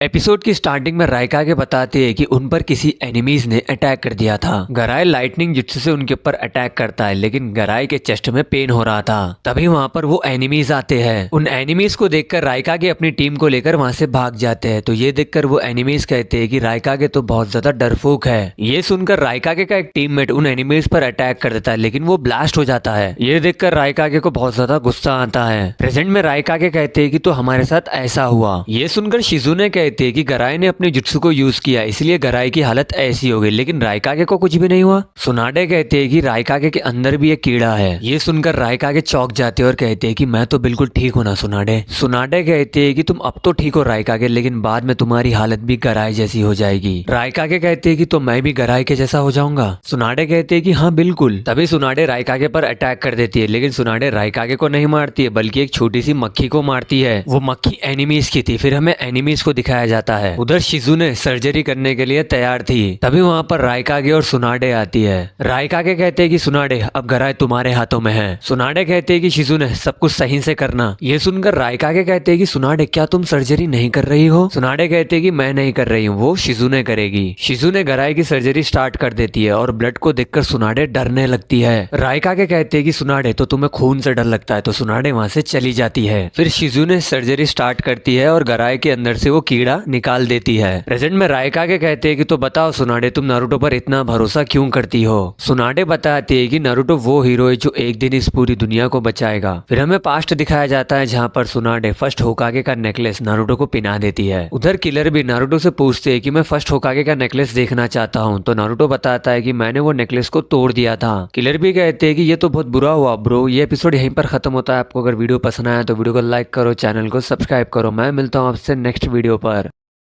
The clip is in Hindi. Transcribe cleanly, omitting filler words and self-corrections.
एपिसोड की स्टार्टिंग में राइका के बताते हैं कि उन पर किसी एनिमीज ने अटैक कर दिया था। गराय लाइटनिंग जुत्सु से उनके ऊपर अटैक करता है, लेकिन गराय के चेस्ट में पेन हो रहा था। तभी वहां पर वो एनिमीज आते हैं। उन एनिमीज को देखकर राइका के अपनी टीम को लेकर वहां से भाग जाते हैं। तो ये देखकर वो एनिमीज कहते हैं कि राइका के तो बहुत ज्यादा डरपोक है। ये सुनकर राइका के का एक टीममेट उन एनिमीज पर अटैक कर देता है, लेकिन वो ब्लास्ट हो जाता है। ये देखकर राइका के को बहुत ज्यादा गुस्सा आता है। प्रेजेंट में राइका के कहते हैं कि तो हमारे साथ ऐसा हुआ। ये सुनकर शिजुने कहते हैं कि गराय ने अपने जुत्सु को यूज किया, इसलिए गराय की हालत ऐसी हो गई, लेकिन राइकागे को कुछ भी नहीं हुआ। सुनाडे कहते हैं कि राइकागे के अंदर भी एक कीड़ा है। ये सुनकर राइकागे चौंक जाते हैं और कहते हैं कि मैं तो बिल्कुल ठीक हूं ना सुनाडे। सुनाडे कहते हैं कि तुम अब तो ठीक हो राइकागे, लेकिन बाद में तुम्हारी हालत भी गराय जैसी हो जाएगी। राइकागे कहते हैं कि तो मैं भी गराय के जैसा हो जाऊंगा। सुनाडे कहते हैं कि हाँ बिल्कुल। तभी सुनाडे राइकागे पर अटैक कर देती है, लेकिन सुनाडे राइकागे को नहीं मारती है, बल्कि एक छोटी सी मक्खी को मारती है। वो मक्खी एनिमीज की थी। फिर हमें एनिमीज को दिखाया जाता है। उधर शिजुने सर्जरी करने के लिए तैयार थी। तभी वहां पर राइकागे और सुनाडे आती है। राइकागे कहते हैं कि सुनाडे अब गराय तुम्हारे हाथों में है। सुनाडे कहते हैं कि शिजुने सब कुछ सही से करना। ये सुनकर राइकागे कहते हैं कि सुनाडे क्या तुम सर्जरी नहीं कर रही हो? सुनाडे कहते हैं कि मैं नहीं कर रही हूँ, वो शिजुने करेगी। शिजुने गराय की सर्जरी स्टार्ट कर देती है और ब्लड को देखकर सुनाडे डरने लगती है। राइकागे कहते हैं कि सुनाडे तो तुम्हें खून से डर लगता है, तो सुनाडे वहां से चली जाती है। फिर शिजुने सर्जरी स्टार्ट करती है और गराय के अंदर से वो कीड़ा निकाल देती है। प्रेजेंट में राइकागे कहते हैं कि तो बताओ सुनाडे तुम नारुतो पर इतना भरोसा क्यों करती हो? सुनाडे बताती है कि नारुतो वो हीरो है जो एक दिन इस पूरी दुनिया को बचाएगा। फिर हमें पास्ट दिखाया जाता है, जहाँ पर सुनाडे फर्स्ट होकागे का नेकलेस नारुतो को पिना देती है। उधर किलर भी नारुतो से पूछते हैं कि मैं फर्स्ट होकागे का नेकलेस देखना चाहता हूँ। तो नारुतो बताता है कि मैंने वो नेकलेस को तोड़ दिया था। किलर भी कहते हैं कि ये तो बहुत बुरा हुआ ब्रो। ये एपिसोड यहीं पर खत्म होता है। आपको अगर वीडियो पसंद आया तो वीडियो को लाइक करो, चैनल को सब्सक्राइब करो। मैं मिलता हूँ आपसे नेक्स्ट वीडियो पर।